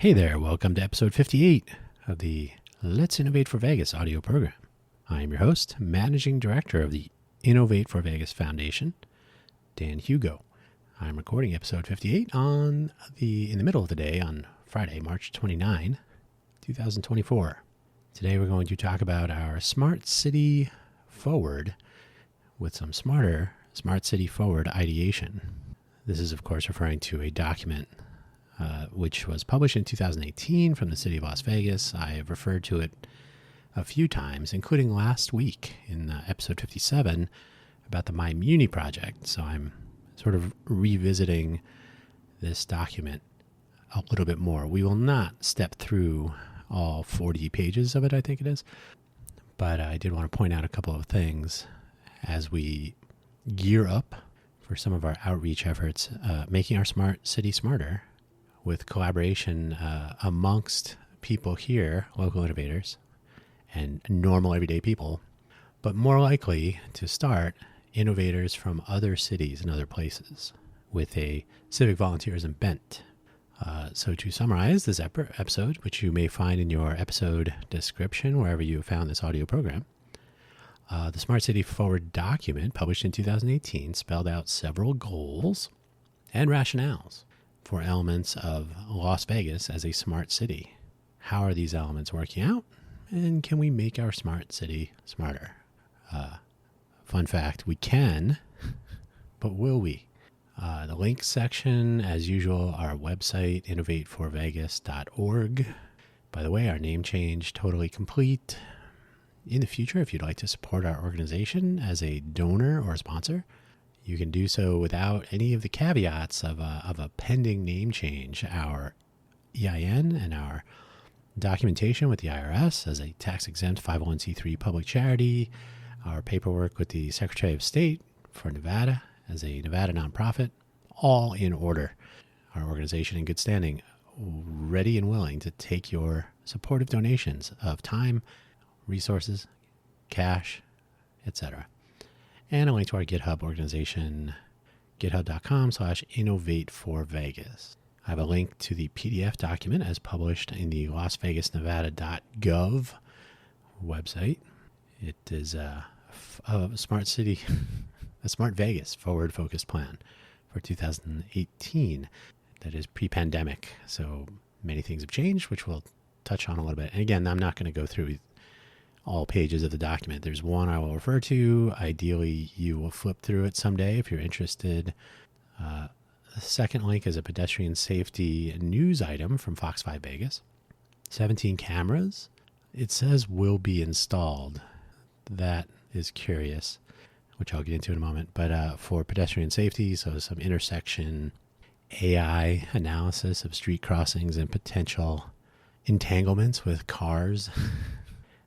Hey there, welcome to episode 58 of the Let's Innovate for Vegas audio program. I am your host, Managing Director of the Innovate for Vegas Foundation, Dan Hugo. I'm recording episode 58 in the middle of the day on Friday, March 29, 2024. Today we're going to talk about our Smart City Forward with some Smart City Forward Ideation. This is, of course, referring to a document which was published in 2018 from the city of Las Vegas. I have referred to it a few times, including last week in episode 57 about the My Muni project. So I'm sort of revisiting this document a little bit more. We will not step through all 40 pages of it, I think it is. But I did want to point out a couple of things as we gear up for some of our outreach efforts, making our smart city smarter, with collaboration amongst people here, local innovators, and normal everyday people, but more likely to start innovators from other cities and other places with a civic volunteerism bent. So to summarize this episode, which you may find in your episode description, wherever you found this audio program, the Smart City Forward document published in 2018 spelled out several goals and rationales for elements of Las Vegas as a smart city. How are these elements working out? And can we make our smart city smarter? Fun fact, we can, but will we? The links section, as usual, our website, innovateforvegas.org. By the way, our name change totally complete. In the future, if you'd like to support our organization as a donor or a sponsor, you can do so without any of the caveats of a pending name change. Our EIN and our documentation with the IRS as a tax-exempt 501c3 public charity, our paperwork with the Secretary of State for Nevada as a Nevada nonprofit, all in order. Our organization in good standing, ready and willing to take your supportive donations of time, resources, cash, etc. And a link to our GitHub organization, github.com/innovateforvegas. I have a link to the PDF document as published in the LasVegasNevada.gov website. It is a smart city, a smart Vegas forward-focused plan for 2018 that is pre-pandemic. So many things have changed, which we'll touch on a little bit. And again, I'm not going to go through all pages of the document. There's one I will refer to. Ideally, you will flip through it someday if you're interested. The second link is a pedestrian safety news item from Fox 5 Vegas. 17 cameras. It says will be installed. That is curious, which I'll get into in a moment. But for pedestrian safety, so some intersection AI analysis of street crossings and potential entanglements with cars.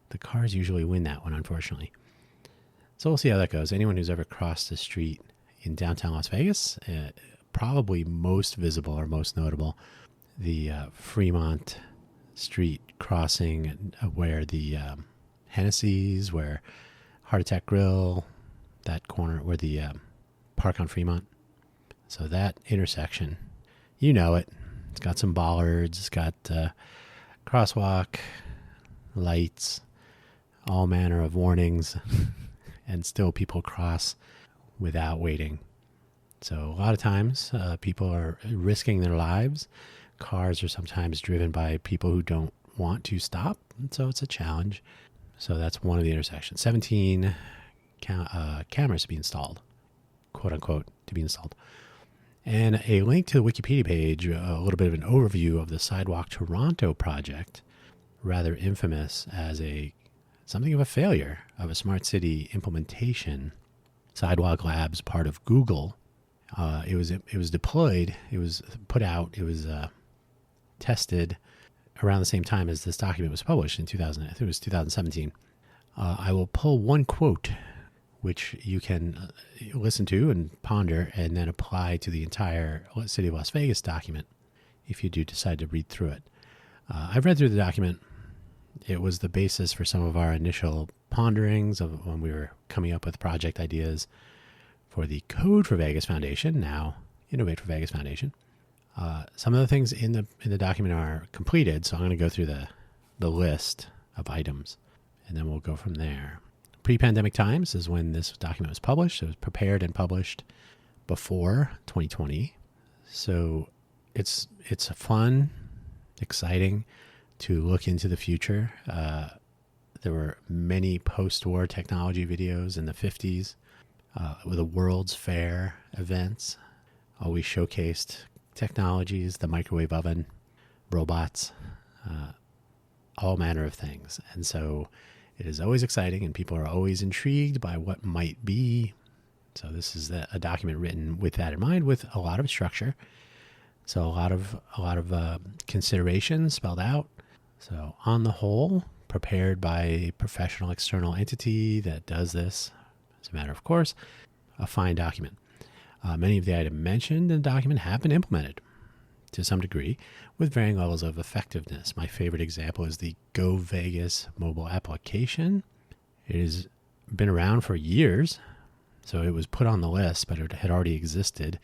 The cars usually win that one, unfortunately. So we'll see how that goes. Anyone who's ever crossed the street in downtown Las Vegas, probably most visible or most notable, the Fremont Street crossing where the Hennessy's, where Heart Attack Grill, that corner where the Park on Fremont. So that intersection, you know it. It's got some bollards, it's got crosswalk, lights, all manner of warnings, and still people cross without waiting. So a lot of times people are risking their lives. Cars are sometimes driven by people who don't want to stop, and so it's a challenge. So that's one of the intersections. 17 cameras to be installed, quote unquote, to be installed. And a link to the Wikipedia page, a little bit of an overview of the Sidewalk Toronto project, rather infamous as something of a failure of a smart city implementation. Sidewalk Labs, part of Google. It was deployed. It was put out. It was tested around the same time as this document was published in 2000. I think it was 2017. I will pull one quote, which you can listen to and ponder, and then apply to the entire City of Las Vegas document if you do decide to read through it. I've read through the document. It was the basis for some of our initial ponderings of when we were coming up with project ideas for the Code for Vegas Foundation, now Innovate for Vegas Foundation. Some of the things in the document are completed, so I'm going to go through the list of items, and then we'll go from there. Pre-pandemic times is when this document was published. It was prepared and published before 2020. So it's fun, exciting to look into the future. There were many post-war technology videos in the 50s with the World's Fair events. Always showcased technologies, the microwave oven, robots, all manner of things. And so it is always exciting, and people are always intrigued by what might be. So this is a document written with that in mind, with a lot of structure. So a lot of considerations spelled out. So on the whole, prepared by a professional external entity that does this, as a matter of course, a fine document. Many of the items mentioned in the document have been implemented to some degree with varying levels of effectiveness. My favorite example is the Go Vegas mobile application. It has been around for years, so it was put on the list, but it had already existed.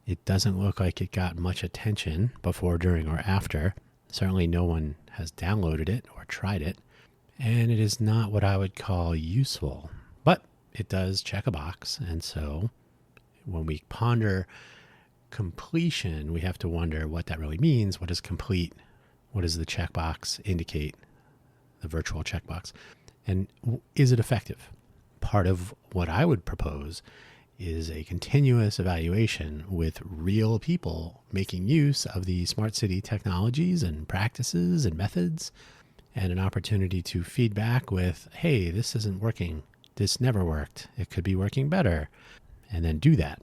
It doesn't look like it got much attention before, during, or after. Certainly no one has downloaded it or tried it, and it is not what I would call useful, but it does check a box. And so when we ponder completion, we have to wonder what that really means. What is complete? What does the checkbox indicate, the virtual checkbox? And is it effective? Part of what I would propose is a continuous evaluation with real people making use of the smart city technologies and practices and methods, and an opportunity to feedback with, hey, this isn't working. This never worked. It could be working better. And then do that.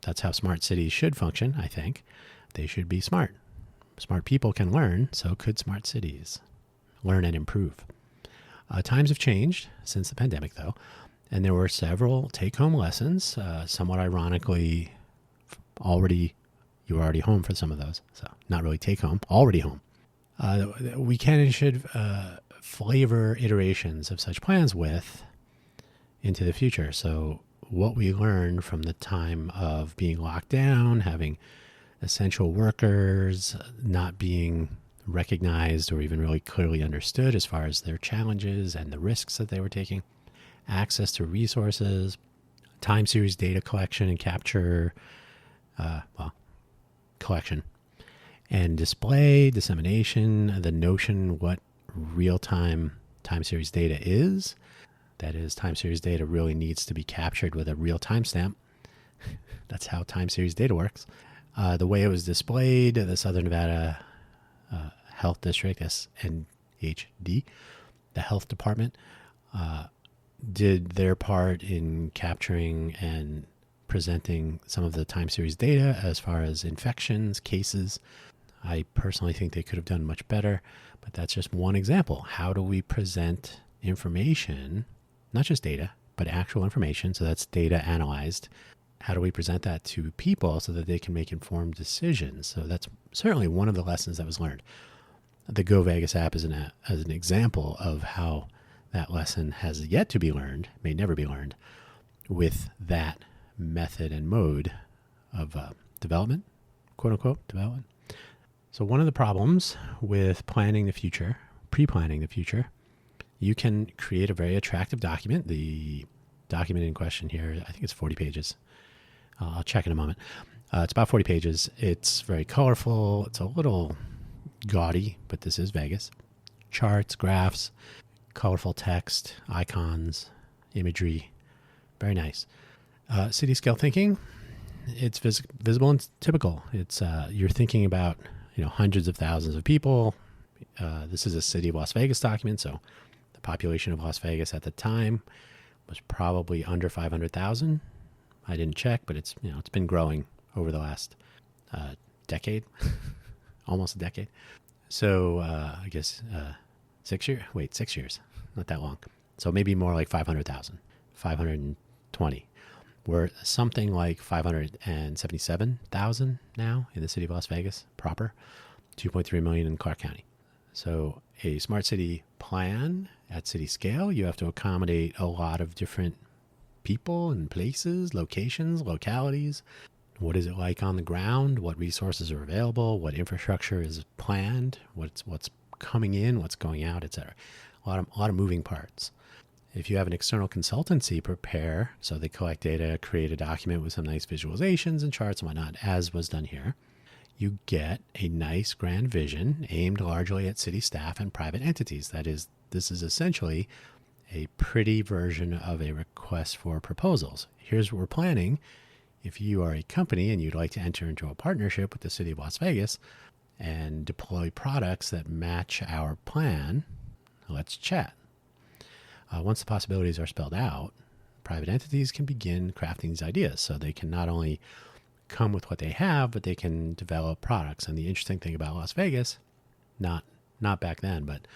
That's how smart cities should function, I think. They should be smart. Smart people can learn, so could smart cities. Learn and improve. Times have changed since the pandemic, though, and there were several take-home lessons. Somewhat ironically, you were already home for some of those, so not really take-home, already home. We can and should flavor iterations of such plans into the future. So what we learned from the time of being locked down, having essential workers not being recognized or even really clearly understood as far as their challenges and the risks that they were taking, access to resources, time series data collection and capture, collection and display, dissemination, the notion what real-time time series data is. That is, time series data really needs to be captured with a real timestamp. That's how time series data works. The way it was displayed, the Southern Nevada Health District, SNHD, the health department, did their part in capturing and presenting some of the time series data as far as infections, cases. I personally think they could have done much better, but that's just one example. How do we present information, not just data, but actual information? So that's data analyzed. How do we present that to people so that they can make informed decisions? So that's certainly one of the lessons that was learned. The Go Vegas app is an example of how that lesson has yet to be learned, may never be learned, with that method and mode of development, quote unquote, development. So one of the problems with planning the future, pre-planning the future, you can create a very attractive document. The document in question here, I think it's 40 pages. I'll check in a moment. It's about 40 pages. It's very colorful. It's a little gaudy, but this is Vegas. Charts, graphs, colorful text, icons, imagery. Very nice. City scale thinking. It's visible and typical. It's you're thinking about hundreds of thousands of people. This is a City of Las Vegas document, so the population of Las Vegas at the time was probably under 500,000. I didn't check, but it's been growing over the last decade, almost a decade. So I guess 6 years. Wait, 6 years, not that long. So maybe more like 500,000, 520. We're something like 577,000 now in the city of Las Vegas proper, 2.3 million in Clark County. So a smart city plan at city scale, you have to accommodate a lot of different people and places, locations, localities, What is it like on the ground? What resources are available? What infrastructure is planned? What's coming in? What's going out? Etc. A lot of moving parts. If you have an external consultancy prepare, so they collect data, create a document with some nice visualizations and charts and whatnot, as was done here, you get a nice grand vision aimed largely at city staff and private entities. That is, this is essentially a pretty version of a request for proposals. Here's what we're planning. If you are a company and you'd like to enter into a partnership with the city of Las Vegas and deploy products that match our plan, let's chat. Once the possibilities are spelled out, private entities can begin crafting these ideas. So they can not only come with what they have, but they can develop products. And the interesting thing about Las Vegas, not back then, but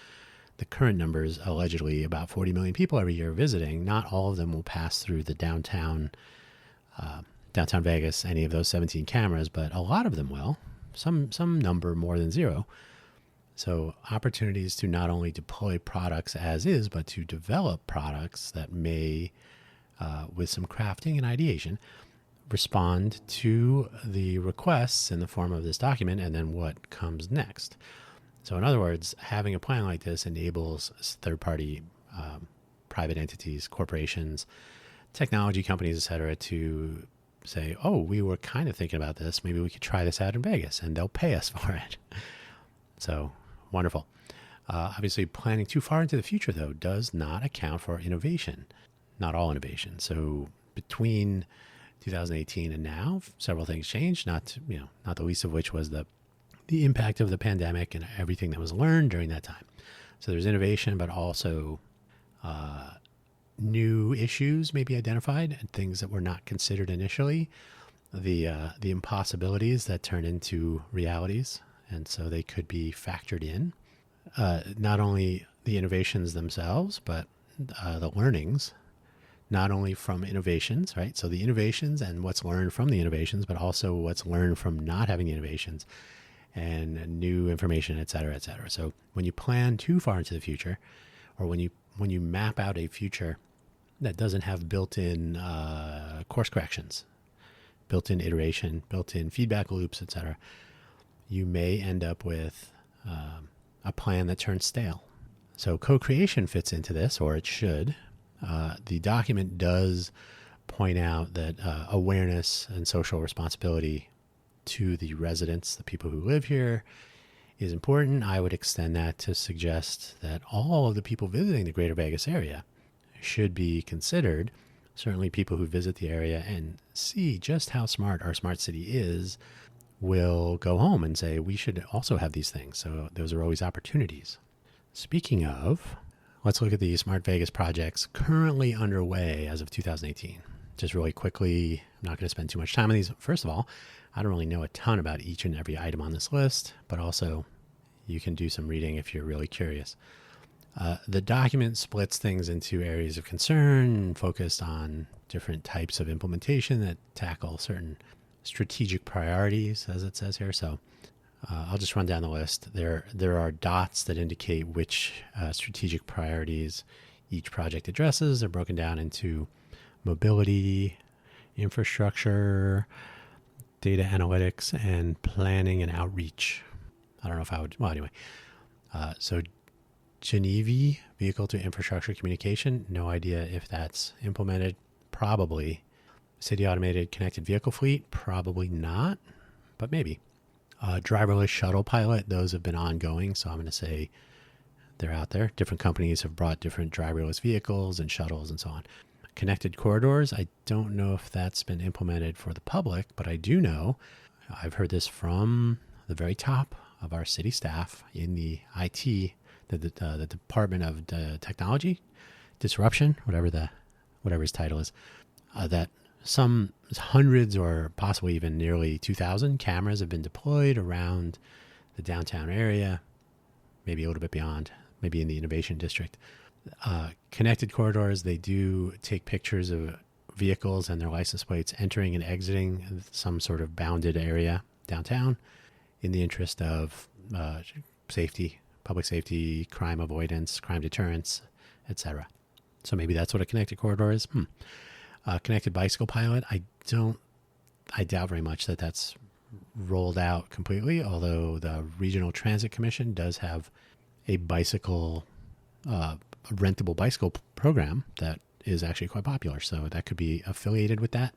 the current numbers, allegedly about 40 million people every year visiting, not all of them will pass through the downtown Vegas, any of those 17 cameras, but a lot of them will. Some number more than zero. So opportunities to not only deploy products as is, but to develop products that may, with some crafting and ideation, respond to the requests in the form of this document and then what comes next. So in other words, having a plan like this enables third-party private entities, corporations, technology companies, et cetera, to say, oh, we were kind of thinking about this. Maybe we could try this out in Vegas, and they'll pay us for it. So wonderful. Obviously, planning too far into the future, though, does not account for innovation. Not all innovation. So between 2018 and now, several things changed. Not the least of which was the impact of the pandemic and everything that was learned during that time. So there's innovation, but also new issues may be identified and things that were not considered initially. The impossibilities that turn into realities. And so they could be factored in. Not only the innovations themselves, but the learnings, not only from innovations, right? So the innovations and what's learned from the innovations, but also what's learned from not having the innovations and new information, et cetera, et cetera. So when you plan too far into the future, or when you map out a future that doesn't have built-in course corrections, built-in iteration, built-in feedback loops, et cetera, you may end up with a plan that turns stale. So co-creation fits into this, or it should. The document does point out that awareness and social responsibility to the residents, the people who live here, is important. I would extend that to suggest that all of the people visiting the greater Vegas area should be considered. Certainly people who visit the area and see just how smart our smart city is will go home and say, we should also have these things. So those are always opportunities. Speaking of, let's look at the Smart Vegas projects currently underway as of 2018. Just really quickly, I'm not going to spend too much time on these. First of all, I don't really know a ton about each and every item on this list, but also you can do some reading if you're really curious. The document splits things into areas of concern, focused on different types of implementation that tackle certain strategic priorities, as it says here. So I'll just run down the list. There are dots that indicate which strategic priorities each project addresses. They're broken down into mobility, infrastructure, data analytics, and planning and outreach. I don't know if I would, well, anyway. So Genevi, vehicle to infrastructure communication, no idea if that's implemented. Probably. City automated connected vehicle fleet, probably not, but maybe. Driverless shuttle pilot, those have been ongoing, so I'm going to say they're out there. Different companies have brought different driverless vehicles and shuttles and so on. Connected corridors, I don't know if that's been implemented for the public, but I do know, I've heard this from the very top of our city staff in the IT, the Department of Technology, Disruption, whatever his title is, that some hundreds or possibly even nearly 2,000 cameras have been deployed around the downtown area, maybe a little bit beyond, maybe in the Innovation District. Connected corridors, they do take pictures of vehicles and their license plates entering and exiting some sort of bounded area downtown in the interest of safety, public safety, crime avoidance, crime deterrence, etc. So maybe that's what a connected corridor is. Connected bicycle pilot, I don't I doubt very much that that's rolled out completely, although the Regional Transit Commission does have a bicycle, a rentable bicycle program that is actually quite popular. So that could be affiliated with that.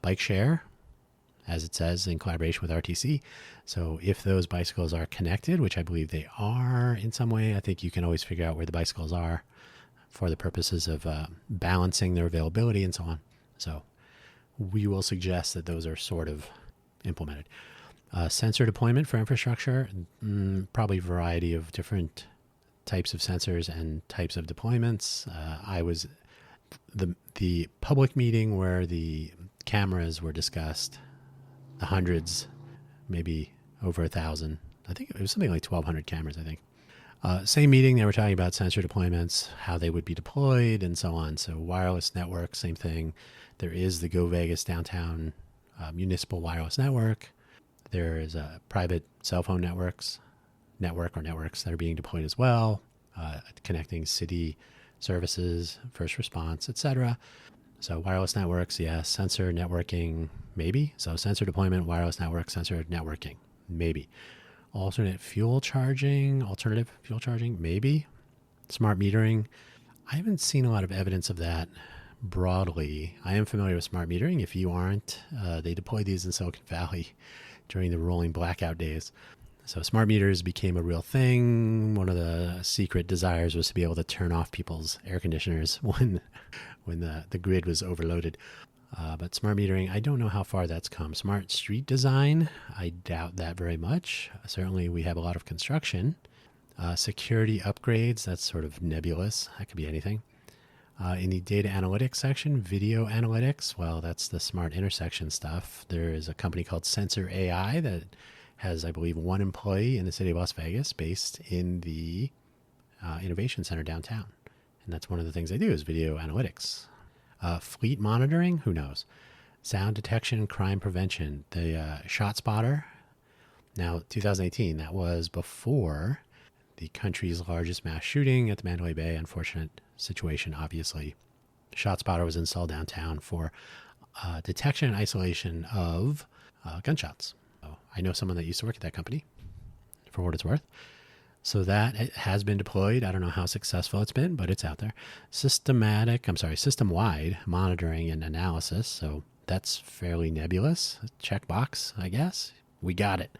Bike share, as it says, in collaboration with RTC. So if those bicycles are connected, which I believe they are in some way, I think you can always figure out where the bicycles are for the purposes of balancing their availability and so on. So we will suggest that those are sort of implemented. Sensor deployment for infrastructure, probably a variety of different types of sensors and types of deployments. I was the public meeting where the cameras were discussed, the hundreds, maybe over 1,000. I think it was something like 1,200 cameras, I think. Same meeting, they were talking about sensor deployments, how they would be deployed, and so on. So wireless network, same thing. There is the Go Vegas downtown municipal wireless network. There is private cell phone networks that are being deployed as well, connecting city services, first response, etc. So wireless networks, yes. Sensor networking, maybe. So sensor deployment, wireless network, sensor networking, maybe. Alternative fuel charging, maybe. Smart metering. I haven't seen a lot of evidence of that broadly. I am familiar with smart metering. If you aren't, they deployed these in Silicon Valley during the rolling blackout days. So smart meters became a real thing. One of the secret desires was to be able to turn off people's air conditioners when the grid was overloaded. But smart metering, I don't know how far that's come. Smart street design, I doubt that very much. Certainly we have a lot of construction. Security upgrades, that's sort of nebulous. That could be anything. In the data analytics section, video analytics, well, that's the smart intersection stuff. There is a company called Sensor AI that has, I believe, one employee in the city of Las Vegas based in the Innovation Center downtown. And that's one of the things they do is video analytics. Fleet monitoring, who knows? Sound detection, crime prevention. The Shot Spotter, now 2018, that was before the country's largest mass shooting at the Mandalay Bay. Unfortunate situation, obviously. Shot Spotter was installed downtown for detection and isolation of gunshots. So I know someone that used to work at that company, for what it's worth. So that has been deployed. I don't know how successful it's been, but it's out there. System-wide monitoring and analysis. So that's fairly nebulous. Checkbox, I guess. We got it.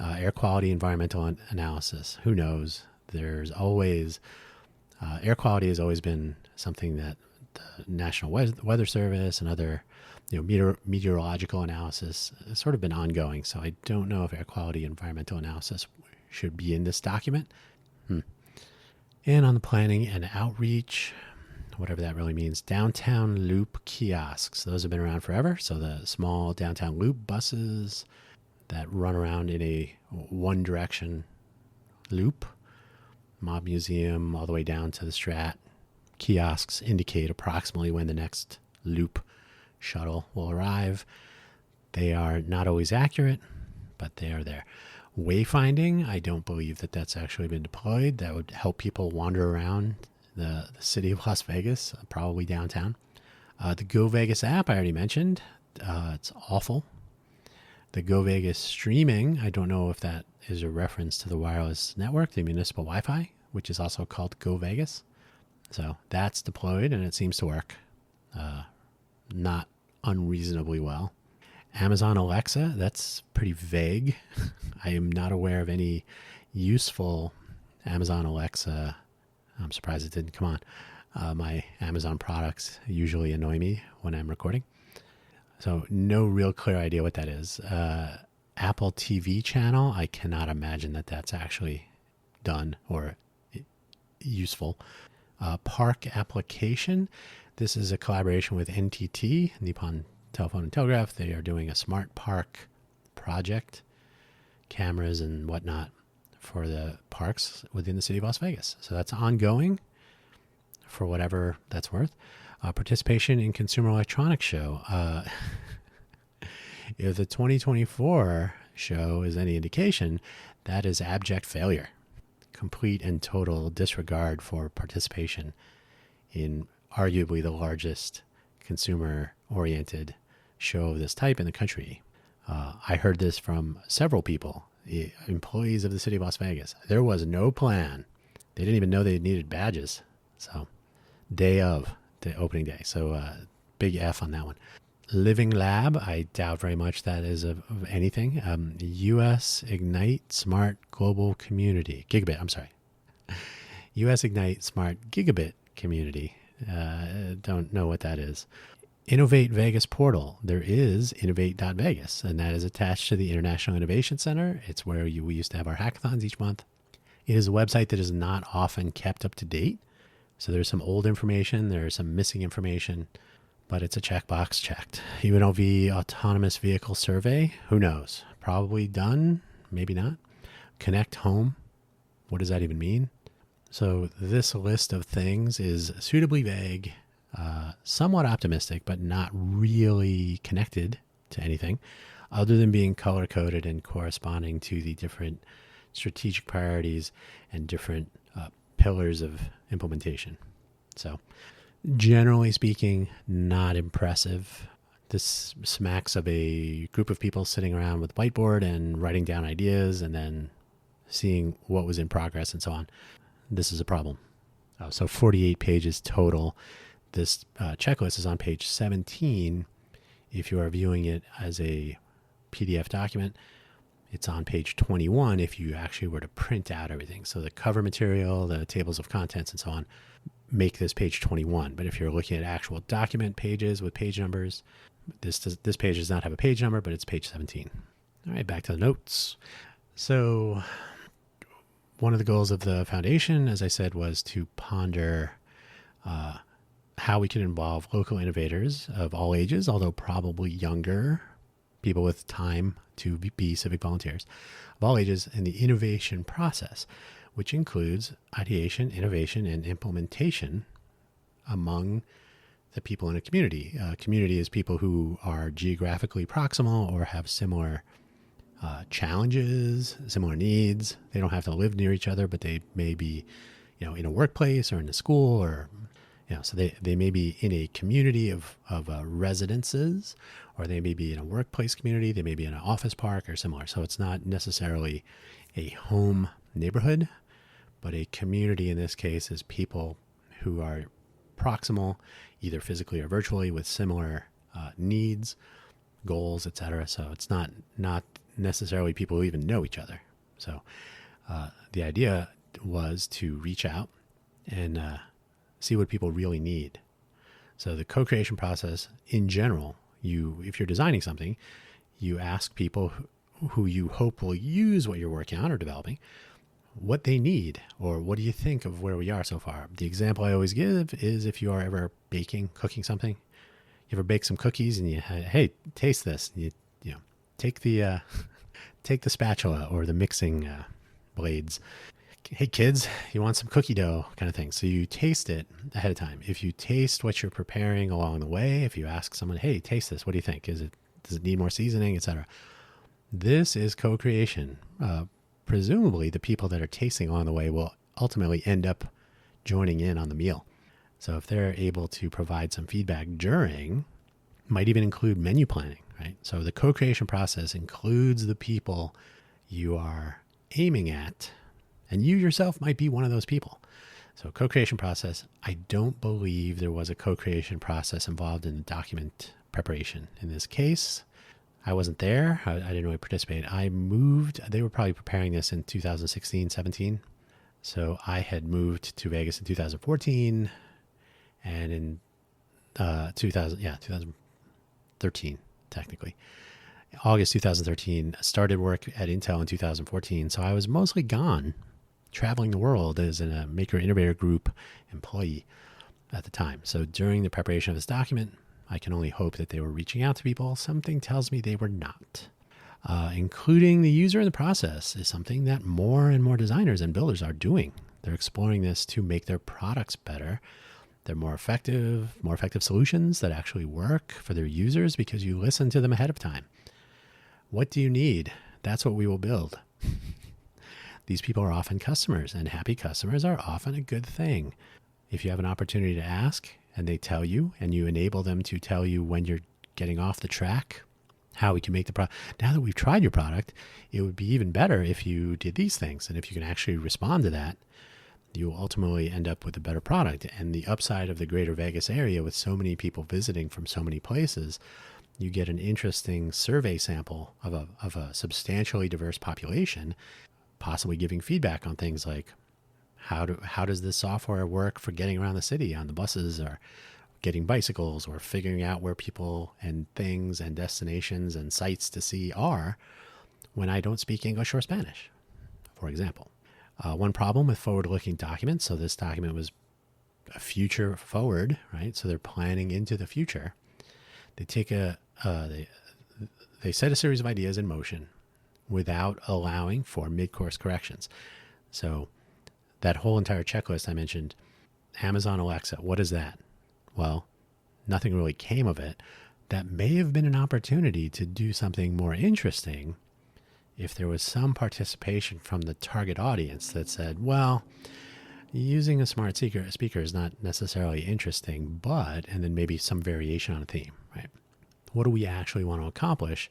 Air quality, environmental analysis. Who knows? There's always, air quality has always been something that the National Weather Service and other meteorological analysis has sort of been ongoing. So I don't know if air quality, environmental analysis should be in this document. And on the planning and outreach, whatever that really means, downtown loop kiosks. Those have been around forever. So the small downtown loop buses that run around in a one direction loop, Mob Museum all the way down to the Strat. Kiosks indicate approximately when the next loop shuttle will arrive. They are not always accurate, but they are there. Wayfinding, I don't believe that that's actually been deployed. That would help people wander around the city of Las Vegas, probably downtown. The Go Vegas app, I already mentioned. It's awful. The Go Vegas streaming, I don't know if that is a reference to the wireless network, the municipal Wi-Fi, which is also called Go Vegas. So that's deployed and it seems to work not unreasonably well. Amazon Alexa, that's pretty vague. I am not aware of any useful Amazon Alexa. I'm surprised it didn't come on. My Amazon products usually annoy me when I'm recording. So no real clear idea what that is. Apple TV channel, I cannot imagine that that's actually done or useful. Park application, this is a collaboration with NTT, Nippon Telephone and Telegraph. They are doing a smart park project, cameras and whatnot for the parks within the city of Las Vegas. So that's ongoing for whatever that's worth. Participation in Consumer Electronics Show. If the 2024 show is any indication, that is abject failure. Complete and total disregard for participation in arguably the largest consumer-oriented show of this type in the country. I heard this from several people, employees of the city of Las Vegas. There was no plan. They didn't even know they needed badges. So day of the opening day. So big F on that one. Living Lab, I doubt very much that is of anything. US Ignite Smart Global Community. Gigabit, I'm sorry. US Ignite Smart Gigabit Community. Don't know what that is. Innovate Vegas portal. There is innovate.vegas, and that is attached to the International Innovation Center. It's where we used to have our hackathons each month. It is a website that is not often kept up to date. So there's some old information, there's some missing information, but it's a checkbox checked. UNLV Autonomous Vehicle Survey, who knows? Probably done, maybe not. Connect Home, what does that even mean? So this list of things is suitably vague, somewhat optimistic, but not really connected to anything other than being color-coded and corresponding to the different strategic priorities and different pillars of implementation. So generally speaking, not impressive. This smacks of a group of people sitting around with a whiteboard and writing down ideas and then seeing what was in progress and so on. This is a problem. So 48 pages total. This checklist is on page 17. If you are viewing it as a PDF document, it's on page 21 if you actually were to print out everything. So the cover material, the tables of contents, and so on make this page 21. But if you're looking at actual document pages with page numbers, this page does not have a page number, but it's page 17. All right, back to the notes. So one of the goals of the foundation, as I said, was to ponder how we can involve local innovators of all ages, although probably younger, people with time to be civic volunteers of all ages, in the innovation process, which includes ideation, innovation, and implementation among the people in a community. Community is people who are geographically proximal or have similar challenges, similar needs. They don't have to live near each other, but they may be, in a workplace or in a school, or so they may be in a community of residences, or they may be in a workplace community. They may be in an office park or similar. So it's not necessarily a home neighborhood, but a community in this case is people who are proximal, either physically or virtually, with similar needs, goals, etc. So it's not necessarily people who even know each other. So the idea was to reach out and see what people really need. So the co-creation process in general, if you're designing something, you ask people who you hope will use what you're working on or developing, what they need, or what do you think of where we are so far? The example I always give is if you are ever cooking something, you ever bake some cookies and you, hey, taste this. You take the spatula or the mixing blades. Hey kids, you want some cookie dough kind of thing. So you taste it ahead of time. If you taste what you're preparing along the way, if you ask someone, hey, taste this, what do you think? Does it need more seasoning, etc.? This is co-creation. Presumably the people that are tasting along the way will ultimately end up joining in on the meal. So if they're able to provide some feedback during, might even include menu planning, right? So the co-creation process includes the people you are aiming at, and you yourself might be one of those people. So co-creation process, I don't believe there was a co-creation process involved in document preparation. In this case, I wasn't there. I didn't really participate. I moved. They were probably preparing this in 2016, 17. So I had moved to Vegas in 2014, and in 2013, technically. August 2013, started work at Intel in 2014. So I was mostly gone, traveling the world as a Maker Innovator Group employee at the time. So during the preparation of this document, I can only hope that they were reaching out to people. Something tells me they were not. Including the user in the process is something that more and more designers and builders are doing. They're exploring this to make their products better. They're more effective solutions that actually work for their users because you listen to them ahead of time. What do you need? That's what we will build. These people are often customers, and happy customers are often a good thing. If you have an opportunity to ask and they tell you, and you enable them to tell you when you're getting off the track, how we can make the product. Now that we've tried your product, it would be even better if you did these things. And if you can actually respond to that, you will ultimately end up with a better product. And the upside of the greater Vegas area, with so many people visiting from so many places, you get an interesting survey sample of a substantially diverse population, possibly giving feedback on things like, how does this software work for getting around the city on the buses, or getting bicycles, or figuring out where people and things and destinations and sites to see are when I don't speak English or Spanish, for example. One problem with forward-looking documents, so this document was a future forward, right? So they're planning into the future. They take they set a series of ideas in motion without allowing for mid-course corrections. So that whole entire checklist I mentioned, Amazon Alexa, what is that? Well, nothing really came of it. That may have been an opportunity to do something more interesting if there was some participation from the target audience that said, well, using a smart speaker is not necessarily interesting, but, and then maybe some variation on a theme, right? What do we actually want to accomplish?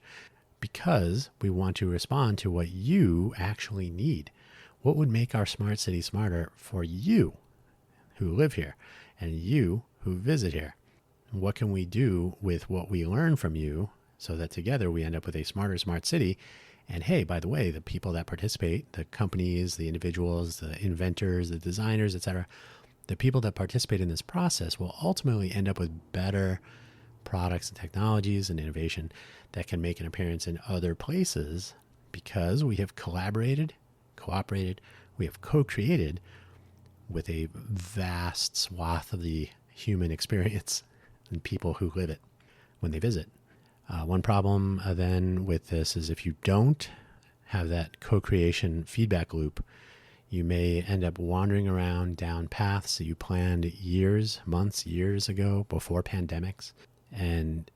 Because we want to respond to what you actually need. What would make our smart city smarter for you who live here and you who visit here? What can we do with what we learn from you so that together we end up with a smarter smart city? And hey, by the way, the people that participate, the companies, the individuals, the inventors, the designers, etc., the people that participate in this process will ultimately end up with better products and technologies and innovation that can make an appearance in other places, because we have cooperated, we have co-created with a vast swath of the human experience and people who live it when they visit. One problem then with this is if you don't have that co-creation feedback loop, you may end up wandering around down paths that you planned years ago before pandemics, and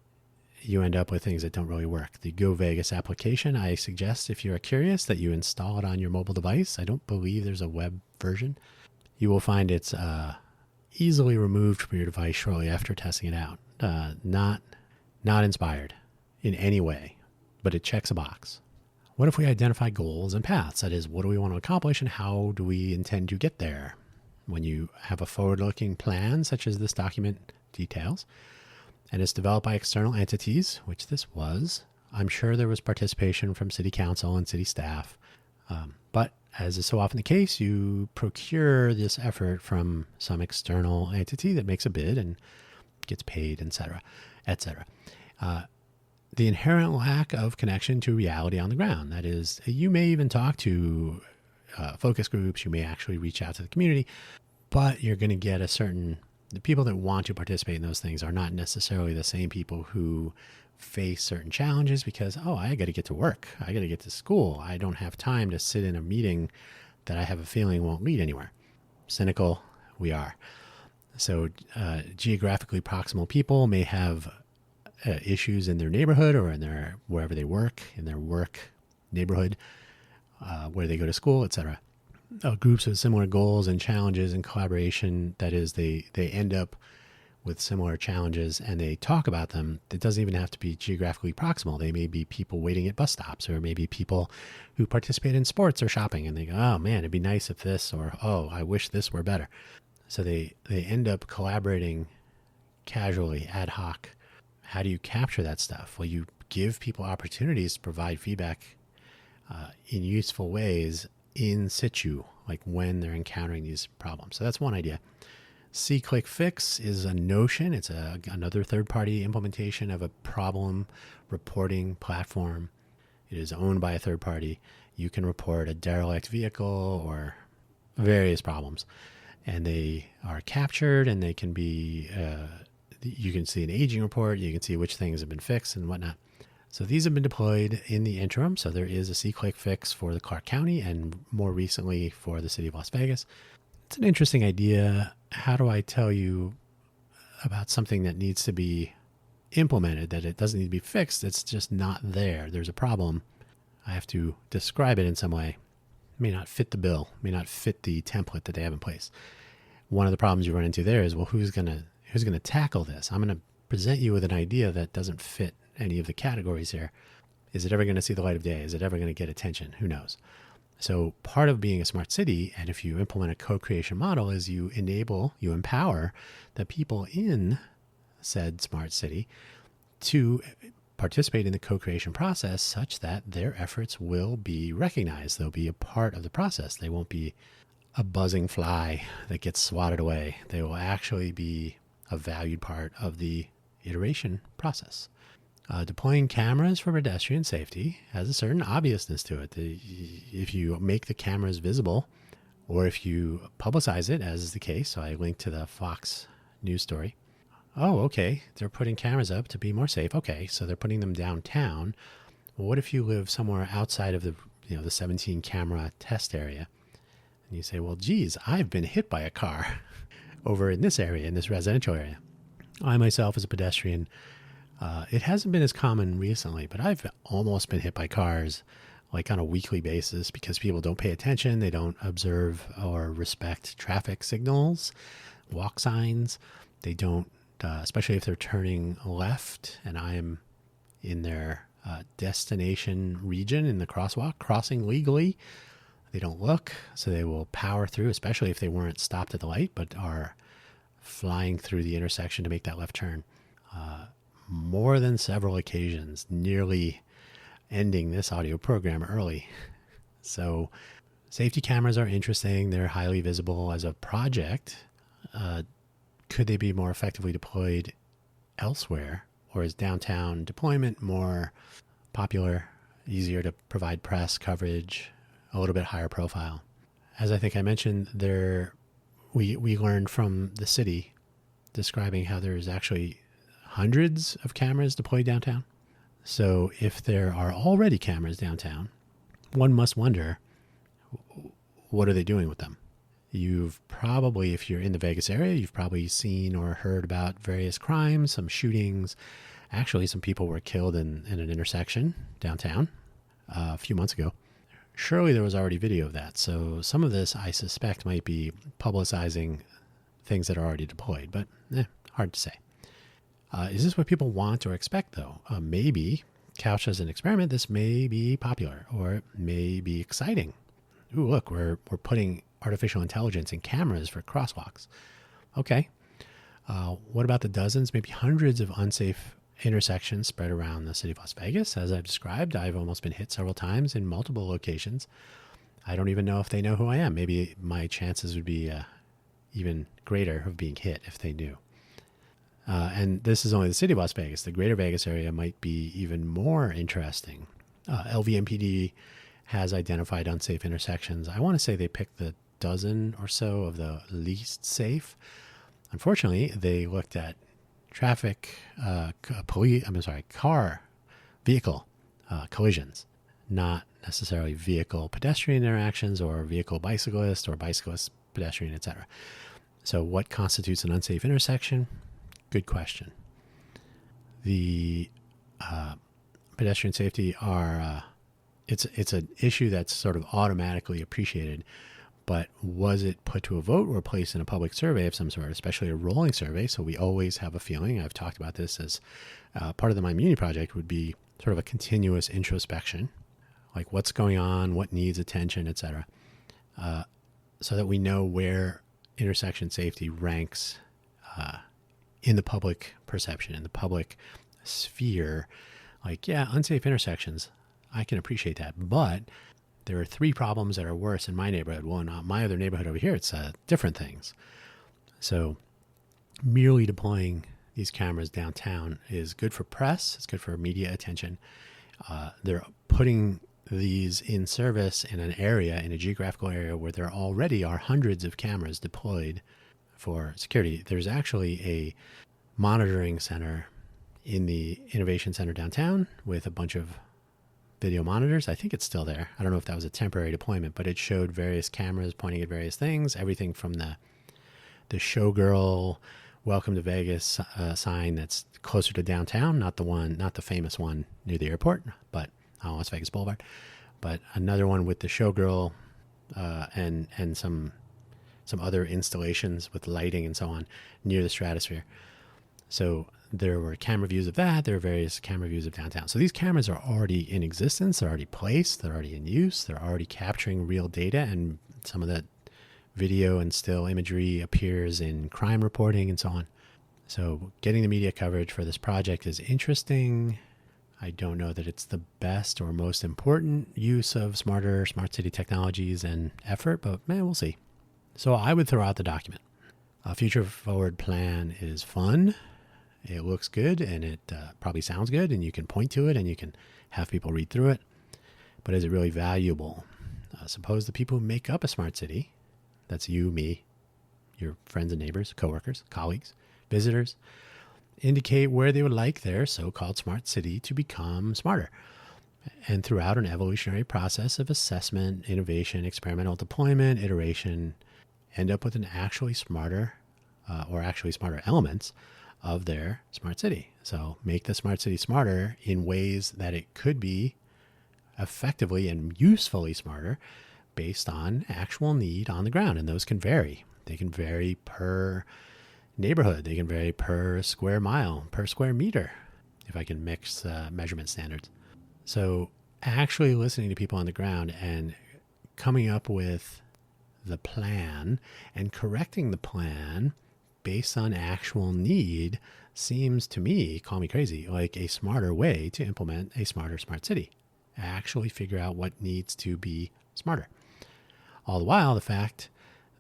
you end up with things that don't really work. The Go Vegas application, I suggest if you are curious that you install it on your mobile device. I don't believe there's a web version. You will find it's easily removed from your device shortly after testing it out. Not inspired in any way, but it checks a box. What if we identify goals and paths? That is, what do we want to accomplish and how do we intend to get there? When you have a forward-looking plan, such as this document details, and it's developed by external entities, which this was, I'm sure there was participation from city council and city staff. But as is so often the case, you procure this effort from some external entity that makes a bid and gets paid, etc., etc. The inherent lack of connection to reality on the ground. That is, you may even talk to focus groups, you may actually reach out to the community, but you're going to get the people that want to participate in those things are not necessarily the same people who face certain challenges because, I got to get to work. I got to get to school. I don't have time to sit in a meeting that I have a feeling won't lead anywhere. Cynical, we are. So geographically proximal people may have issues in their neighborhood or in wherever they work, in their work neighborhood, where they go to school, etc. Groups with similar goals and challenges and collaboration, that is, they end up with similar challenges and they talk about them. It doesn't even have to be geographically proximal. They may be people waiting at bus stops, or maybe people who participate in sports or shopping, and they go, oh man, it'd be nice if this, or I wish this were better. So they end up collaborating casually, ad hoc. How do you capture that stuff? Well, you give people opportunities to provide feedback in useful ways in situ, like when they're encountering these problems. So that's one idea. See Click Fix is a notion. It's another third-party implementation of a problem reporting platform. It is owned by a third party. You can report a derelict vehicle or various problems, and they are captured, and they can be you can see an aging report, you can see which things have been fixed and whatnot. So these have been deployed in the interim. So there is a C-Click fix for the Clark County and more recently for the city of Las Vegas. It's an interesting idea. How do I tell you about something that needs to be implemented, that it doesn't need to be fixed? It's just not there. There's a problem. I have to describe it in some way. It may not fit the bill, may not fit the template that they have in place. One of the problems you run into there is, well, who's going to tackle this? I'm going to present you with an idea that doesn't fit any of the categories here. Is it ever going to see the light of day? Is it ever going to get attention? Who knows? So part of being a smart city, and if you implement a co-creation model, is you empower the people in said smart city to participate in the co-creation process such that their efforts will be recognized. They'll be a part of the process. They won't be a buzzing fly that gets swatted away. They will actually be a valued part of the iteration process. Deploying cameras for pedestrian safety has a certain obviousness to it. If you make the cameras visible, or if you publicize it, as is the case, so I linked to the Fox news story. Oh, okay, they're putting cameras up to be more safe. Okay, so they're putting them downtown. Well, what if you live somewhere outside of the 17 camera test area? And you say, well, geez, I've been hit by a car over in this area, in this residential area. I myself, as a pedestrian, it hasn't been as common recently, but I've almost been hit by cars like on a weekly basis because people don't pay attention. They don't observe or respect traffic signals, walk signs. They don't, especially if they're turning left and I am in their destination region in the crosswalk, crossing legally. They don't look, so they will power through, especially if they weren't stopped at the light, but are flying through the intersection to make that left turn. More than several occasions, nearly ending this audio program early. So safety cameras are interesting. They're highly visible as a project. Could they be more effectively deployed elsewhere? Or is downtown deployment more popular, easier to provide press coverage, a little bit higher profile? As I think I mentioned, we learned from the city describing how there's actually hundreds of cameras deployed downtown. So if there are already cameras downtown, one must wonder, what are they doing with them? You've probably, if you're in the Vegas area, you've probably seen or heard about various crimes, some shootings. Actually, some people were killed in an intersection downtown a few months ago. Surely there was already video of that. So some of this, I suspect, might be publicizing things that are already deployed, but hard to say. Is this what people want or expect, though? Maybe, couched as an experiment, this may be popular or it may be exciting. Ooh, look, we're putting artificial intelligence in cameras for crosswalks. Okay. What about the dozens, maybe hundreds of unsafe intersections spread around the city of Las Vegas? As I've described, I've almost been hit several times in multiple locations. I don't even know if they know who I am. Maybe my chances would be even greater of being hit if they knew. And this is only the city of Las Vegas. The greater Vegas area might be even more interesting. LVMPD has identified unsafe intersections. I want to say they picked the dozen or so of the least safe. Unfortunately, they looked at vehicle collisions, not necessarily vehicle pedestrian interactions or vehicle bicyclist or bicyclist pedestrian, etc. So what constitutes an unsafe intersection? Good question. The pedestrian safety it's an issue that's sort of automatically appreciated, but was it put to a vote or placed in a public survey of some sort, especially a rolling survey? So we always have a feeling. I've talked about this as part of the My Muni project would be sort of a continuous introspection, like what's going on, what needs attention, etc., so that we know where intersection safety ranks in the public perception, in the public sphere. Like, yeah, unsafe intersections, I can appreciate that, but there are 3 problems that are worse in my neighborhood. Well, not my other neighborhood over here, it's different things. So merely deploying these cameras downtown is good for press. It's good for media attention. They're putting these in service in an area, in a geographical area where there already are hundreds of cameras deployed for security. There's actually a monitoring center in the Innovation Center downtown with a bunch of video monitors. I think it's still there. I don't know if that was a temporary deployment, but it showed various cameras pointing at various things, everything from the showgirl welcome to Vegas sign that's closer to downtown, not the famous one near the airport, but on Las Vegas Boulevard, but another one with the showgirl and some other installations with lighting and so on near the stratosphere. So there were camera views of that. There are various camera views of downtown. So these cameras are already in existence. They're already placed. They're already in use. They're already capturing real data. And some of that video and still imagery appears in crime reporting and so on. So getting the media coverage for this project is interesting. I don't know that it's the best or most important use of smart city technologies and effort, but man, we'll see. So I would throw out the document. A future forward plan is fun. It looks good and it probably sounds good, and you can point to it and you can have people read through it. But is it really valuable? Suppose the people who make up a smart city, that's you, me, your friends and neighbors, coworkers, colleagues, visitors, indicate where they would like their so-called smart city to become smarter. And throughout an evolutionary process of assessment, innovation, experimental deployment, iteration, end up with an actually smarter elements of their smart city. So make the smart city smarter in ways that it could be effectively and usefully smarter based on actual need on the ground. And those can vary. They can vary per neighborhood. They can vary per square mile, per square meter, if I can mix measurement standards. So actually listening to people on the ground and coming up with the plan and correcting the plan based on actual need seems to me, call me crazy, like a smarter way to implement a smarter smart city. Actually figure out what needs to be smarter. All the while, the fact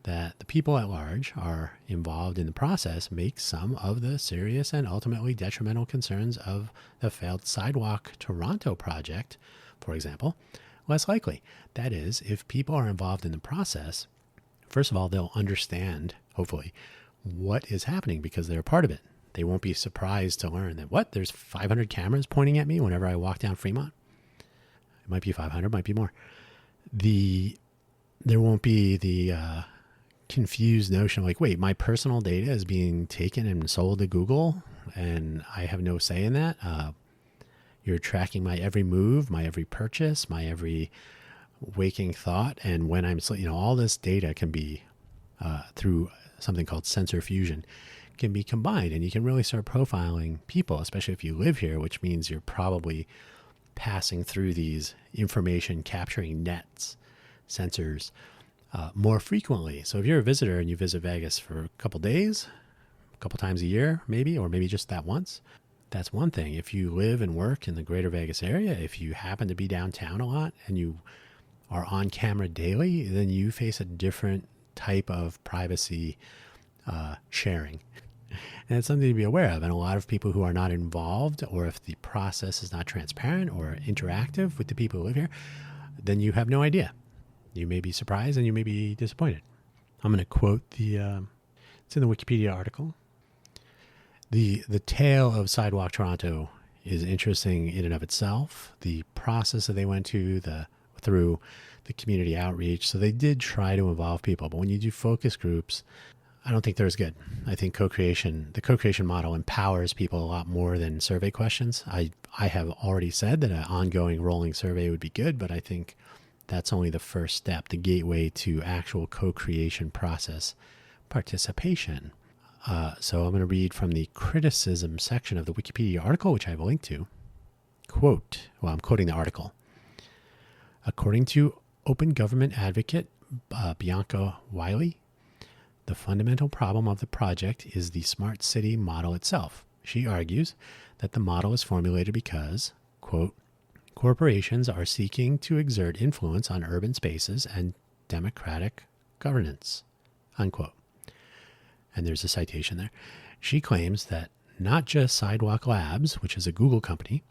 that the people at large are involved in the process makes some of the serious and ultimately detrimental concerns of the failed Sidewalk Toronto project, for example, less likely. That is, if people are involved in the process, first of all, they'll understand, hopefully, what is happening because they're a part of it. They won't be surprised to learn that, there's 500 cameras pointing at me whenever I walk down Fremont? It might be 500, might be more. There won't be the confused notion of like, wait, my personal data is being taken and sold to Google and I have no say in that. You're tracking my every move, my every purchase, my every waking thought. And when I'm sleeping, all this data can be, through something called sensor fusion, can be combined, and you can really start profiling people, especially if you live here, which means you're probably passing through these information capturing nets, sensors, more frequently. So if you're a visitor and you visit Vegas for a couple days, a couple times a year, maybe, or maybe just that once, that's one thing. If you live and work in the greater Vegas area, if you happen to be downtown a lot and you are on camera daily, then you face a different type of privacy sharing. And it's something to be aware of. And a lot of people who are not involved, or if the process is not transparent or interactive with the people who live here, then you have no idea. You may be surprised and you may be disappointed. I'm going to quote it's in the Wikipedia article. The tale of Sidewalk Toronto is interesting in and of itself. The process that they went through the community outreach. So they did try to involve people, but when you do focus groups, I don't think they're as good. I think the co-creation model empowers people a lot more than survey questions. I have already said that an ongoing rolling survey would be good, but I think that's only the first step, the gateway to actual co-creation process participation. So I'm going to read from the criticism section of the Wikipedia article, which I have a link to. I'm quoting the article. According to Open Government advocate Bianca Wiley, the fundamental problem of the project is the smart city model itself. She argues that the model is formulated because, quote, corporations are seeking to exert influence on urban spaces and democratic governance, unquote. And there's a citation there. She claims that not just Sidewalk Labs, which is a Google company,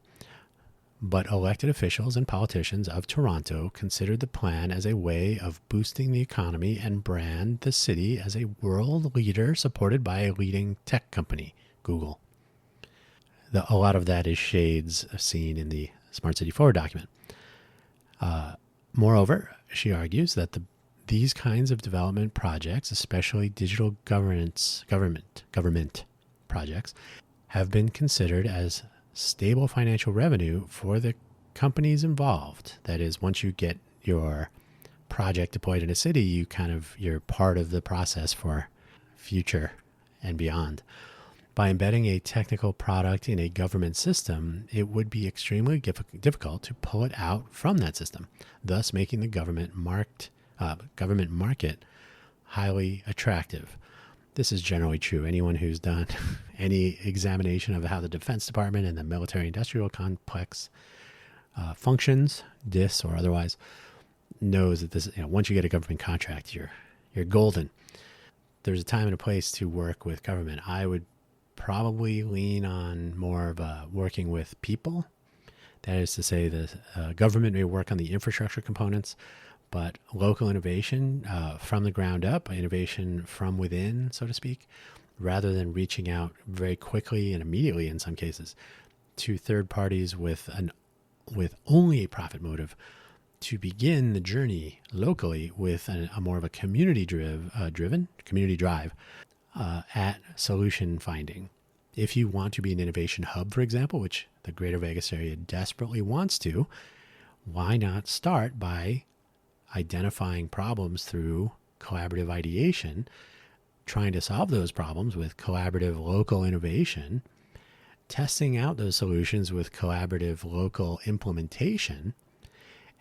but elected officials and politicians of Toronto considered the plan as a way of boosting the economy and brand the city as a world leader supported by a leading tech company, Google. A lot of that is shades seen in the Smart City Forward document. Moreover, she argues that these kinds of development projects, especially digital government projects, have been considered as stable financial revenue for the companies involved. That is, once you get your project deployed in a city, you're part of the process for future and beyond. By embedding a technical product in a government system, it would be extremely difficult to pull it out from that system, thus making the government market highly attractive. This is generally true. Anyone who's done any examination of how the Defense Department and the military-industrial complex functions, DIS or otherwise, knows that this. Once you get a government contract, you're golden. There's a time and a place to work with government. I would probably lean on more of working with people. That is to say, the government may work on the infrastructure components, but local innovation from the ground up, innovation from within, so to speak, rather than reaching out very quickly and immediately in some cases to third parties with only a profit motive, to begin the journey locally with a more of a community drive at solution finding. If you want to be an innovation hub, for example, which the Greater Vegas area desperately wants to, why not start by identifying problems through collaborative ideation, trying to solve those problems with collaborative local innovation, testing out those solutions with collaborative local implementation,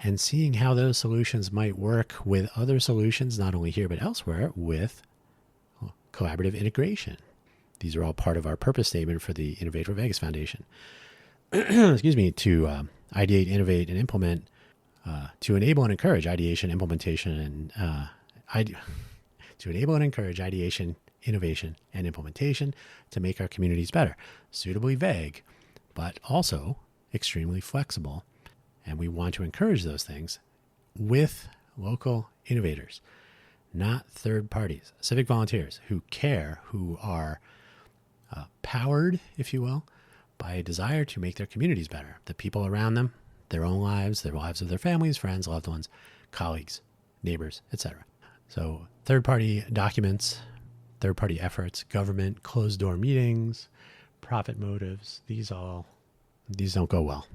and seeing how those solutions might work with other solutions, not only here but elsewhere, with collaborative integration. These are all part of our purpose statement for the Innovate for Vegas Foundation. Excuse me, to ideate, innovate, and implement, to enable and encourage ideation, implementation, and to enable and encourage ideation, innovation, and implementation to make our communities better. Suitably vague, but also extremely flexible. And we want to encourage those things with local innovators, not third parties, civic volunteers who care, who are powered, if you will, by a desire to make their communities better, the people around them, their own lives, the lives of their families, friends, loved ones, colleagues, neighbors, etc. So third-party documents, third-party efforts, government, closed-door meetings, profit motives, these don't go well.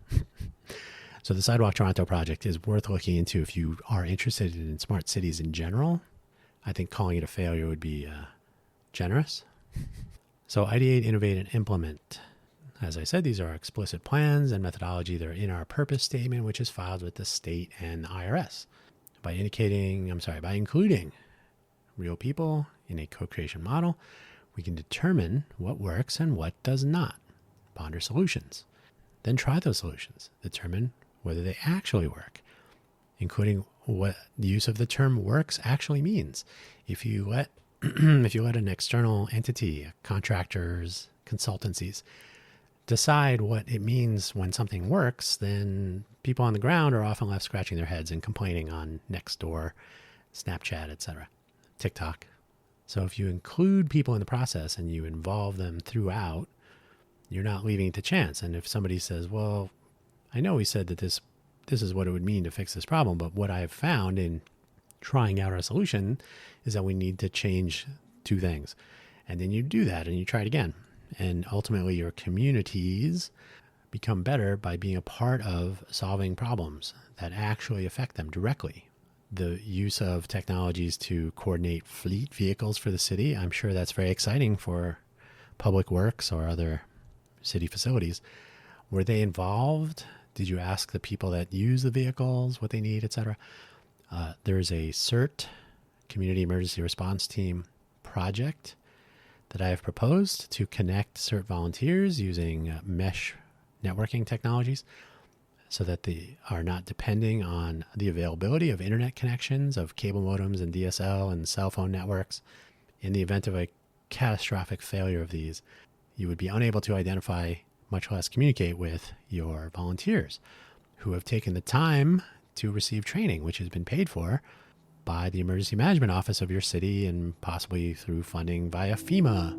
So the Sidewalk Toronto project is worth looking into if you are interested in smart cities in general. I think calling it a failure would be generous. So ideate, innovate, and implement. As I said, these are explicit plans and methodology. They're in our purpose statement, which is filed with the state and the IRS. By including real people in a co-creation model, we can determine what works and what does not. Ponder solutions. Then try those solutions. Determine whether they actually work, including what the use of the term works actually means. If you let an external entity, contractors, consultancies, decide what it means when something works, then people on the ground are often left scratching their heads and complaining on Nextdoor, Snapchat, etc., TikTok. So if you include people in the process and you involve them throughout, you're not leaving it to chance. And if somebody says, well, I know we said that this is what it would mean to fix this problem, but what I have found in trying out our solution is that we need to change two things. And then you do that and you try it again. And ultimately your communities become better by being a part of solving problems that actually affect them directly. The use of technologies to coordinate fleet vehicles for the city, I'm sure that's very exciting for public works or other city facilities. Were they involved? Did you ask the people that use the vehicles what they need, etc.? There's a CERT, Community Emergency Response Team project that I have proposed to connect CERT volunteers using mesh networking technologies so that they are not depending on the availability of internet connections, of cable modems and DSL and cell phone networks. In the event of a catastrophic failure of these, you would be unable to identify, much less communicate with your volunteers who have taken the time to receive training, which has been paid for by the Emergency Management Office of your city and possibly through funding via FEMA.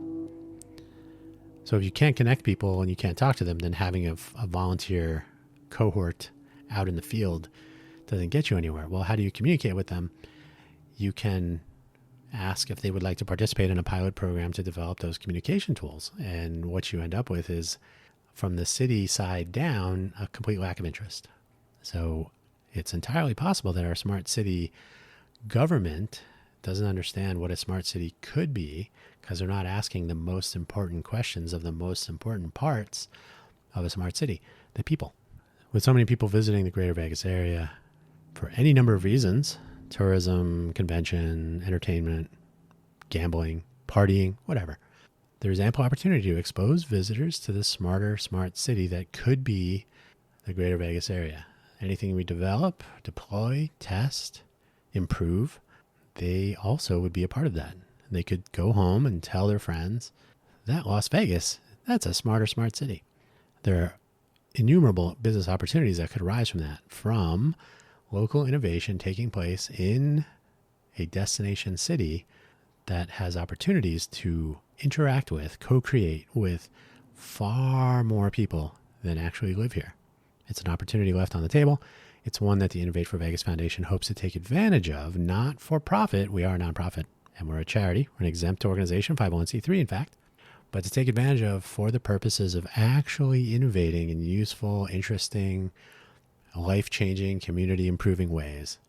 So if you can't connect people and you can't talk to them, then having a volunteer cohort out in the field doesn't get you anywhere. Well, how do you communicate with them? You can ask if they would like to participate in a pilot program to develop those communication tools. And what you end up with is, from the city side down, a complete lack of interest. So it's entirely possible that our smart city government doesn't understand what a smart city could be because they're not asking the most important questions of the most important parts of a smart city, the people. With so many people visiting the greater Vegas area for any number of reasons, tourism, convention, entertainment, gambling, partying, whatever, there's ample opportunity to expose visitors to this smarter, smart city that could be the greater Vegas area. Anything we develop, deploy, test, improve, they also would be a part of that. They could go home and tell their friends that Las Vegas, that's a smarter, smart city. There are innumerable business opportunities that could arise from that, from local innovation taking place in a destination city that has opportunities to interact with, co-create with far more people than actually live here. It's an opportunity left on the table. It's one that the Innovate for Vegas Foundation hopes to take advantage of, not for profit. We are a nonprofit and we're a charity. We're an exempt organization, 501c3 in fact, but to take advantage of for the purposes of actually innovating in useful, interesting, life-changing, community-improving ways.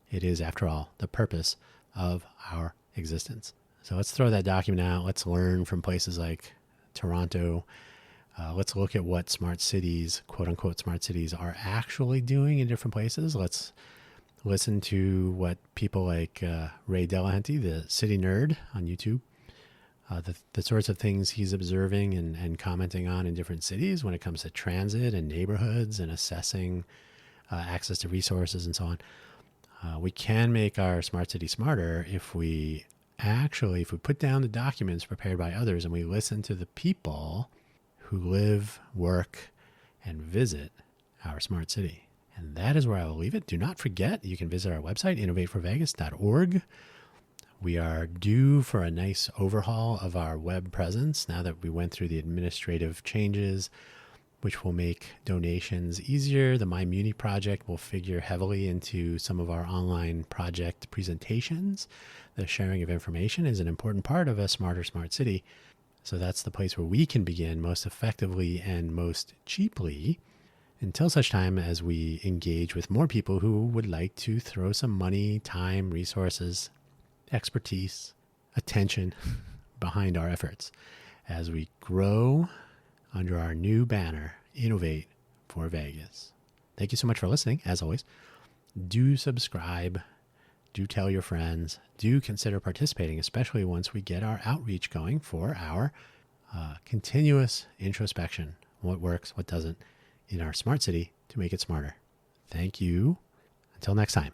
It is, after all, the purpose of our existence. So let's throw that document out. Let's learn from places like Toronto. Let's look at what smart cities, quote unquote smart cities, are actually doing in different places. Let's listen to what people like Ray Delahanty, the city nerd on YouTube, the sorts of things he's observing and commenting on in different cities when it comes to transit and neighborhoods and assessing access to resources and so on. We can make our smart city smarter if we put down the documents prepared by others and we listen to the people who live, work, and visit our smart city. And that is where I will leave it. Do not forget, you can visit our website, innovateforvegas.org. We are due for a nice overhaul of our web presence now that we went through the administrative changes, which will make donations easier. The My Muni project will figure heavily into some of our online project presentations. The sharing of information is an important part of a smarter smart city. So that's the place where we can begin most effectively and most cheaply until such time as we engage with more people who would like to throw some money, time, resources, expertise, attention behind our efforts as we grow under our new banner, Innovate for Vegas. Thank you so much for listening. As always, do subscribe, do tell your friends, do consider participating, especially once we get our outreach going for our continuous introspection. What works, what doesn't in our smart city to make it smarter. Thank you. Until next time.